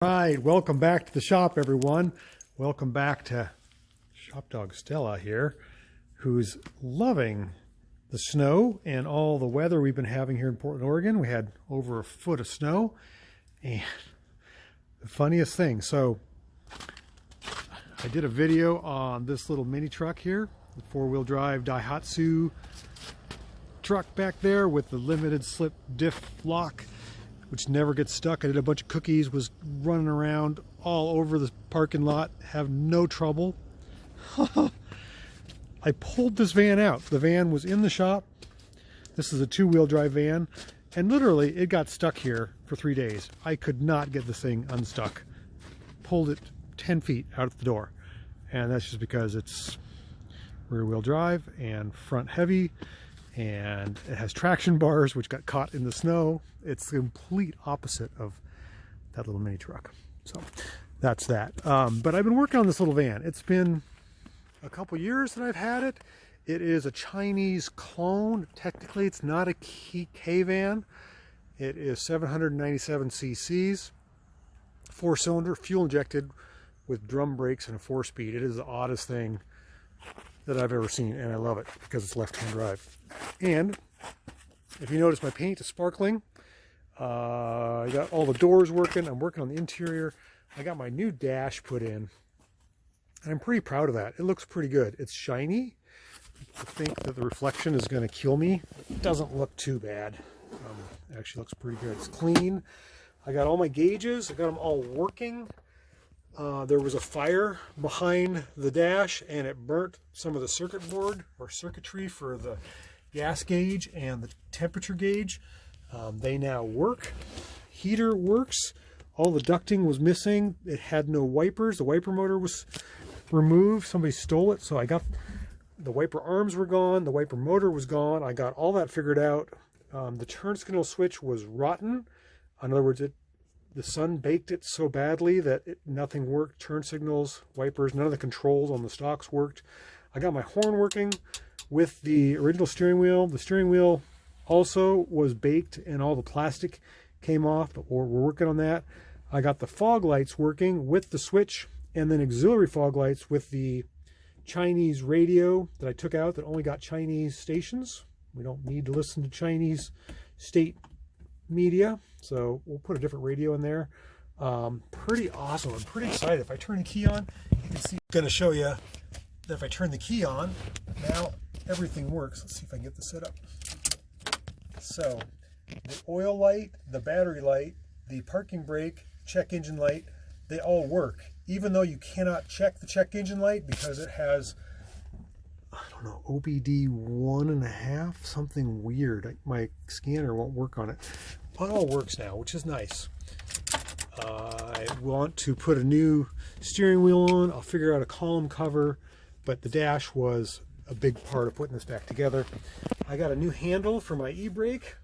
Right, welcome back to the shop, everyone. Welcome back to Shop Dog Stella here, who's loving the snow and all the weather we've been having here in Portland, Oregon. We had over a foot of snow, and the funniest thing, so I did a video on this little mini truck here, the four-wheel drive Daihatsu truck back there with the limited slip diff lock, which never gets stuck. I did a bunch of cookies, was running around all over the parking lot, have no trouble. I pulled this van out. The van was in the shop. This is a two-wheel drive van, and literally it got stuck here for 3 days. I could not get this thing unstuck. Pulled it 10 feet out of the door, and that's just because it's rear-wheel drive and front heavy, and it has traction bars which got caught in the snow. It's the complete opposite of that little mini truck. So that's that. But I've been working on this little van. It's been a couple years that I've had it. It is a Chinese clone. Technically it's not a K van. It is 797 cc's, 4-cylinder, fuel injected with drum brakes and a 4-speed. It is the oddest thing that I've ever seen, and I love it because it's left-hand drive. And if you notice, my paint is sparkling. I got all the doors working. I'm working on the interior. I got my new dash put in, and I'm pretty proud of that. It looks pretty good. It's shiny. I think that the reflection is going to kill me. It doesn't look too bad. It actually looks pretty good. It's clean. I got all my gauges. I got them all working. There was a fire behind the dash, and it burnt some of the circuit board or circuitry for the gas gauge and the temperature gauge. They now work. Heater works. All the ducting was missing. It had no wipers. The wiper motor was removed. Somebody stole it, so I got the wiper arms were gone. The wiper motor was gone. I got all that figured out. The turn signal switch was rotten. In other words, the sun baked it so badly that nothing worked. Turn signals, wipers, none of the controls on the stalks worked. I got my horn working with the original steering wheel. The steering wheel also was baked and all the plastic came off, but we're working on that. I got the fog lights working with the switch, and then auxiliary fog lights with the Chinese radio that I took out that only got Chinese stations. We don't need to listen to Chinese state media, so we'll put a different radio in there. Pretty awesome. I'm pretty excited. If I turn the key on, you can see. I'm going to show you that if I turn the key on, now everything works. Let's see if I can get this set up. So the oil light, the battery light, the parking brake, check engine light, they all work, even though you cannot check the check engine light because it has, I don't know, OBD 1.5, something weird. My scanner won't work on it. But it all works now, which is nice. I want to put a new steering wheel on. I'll figure out a column cover, but the dash was a big part of putting this back together. I got a new handle for my e-brake.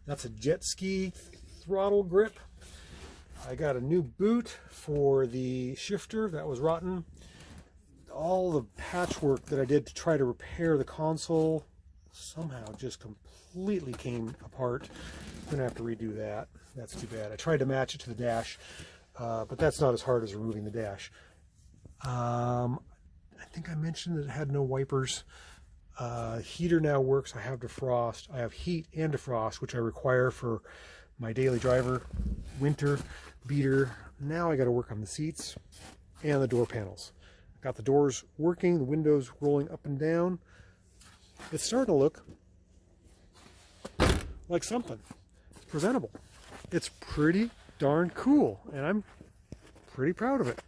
That's a jet ski throttle grip. I got a new boot for the shifter that was rotten. All the patchwork that I did to try to repair the console somehow just completely came apart. I'm gonna have to redo that. That's too bad. I tried to match it to the dash, but that's not as hard as removing the dash. I think I mentioned that it had no wipers. Heater now works. I have defrost. I have heat and defrost, which I require for my daily driver winter beater. Now I got to work on the seats and the door panels. Got the doors working, the windows rolling up and down. It's starting to look like something. It's presentable. It's pretty darn cool, and I'm pretty proud of it.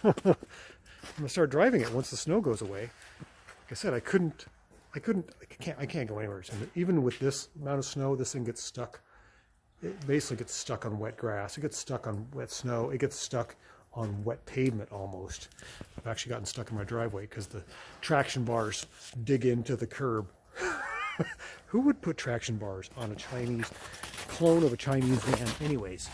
I'm gonna start driving it once the snow goes away. Like I said, I can't go anywhere. So even with this amount of snow, this thing gets stuck. It basically gets stuck on wet grass. It gets stuck on wet snow. It gets stuck on wet pavement almost. I've actually gotten stuck in my driveway because the traction bars dig into the curb. Who would put traction bars on a Chinese clone of a Chinese van anyways?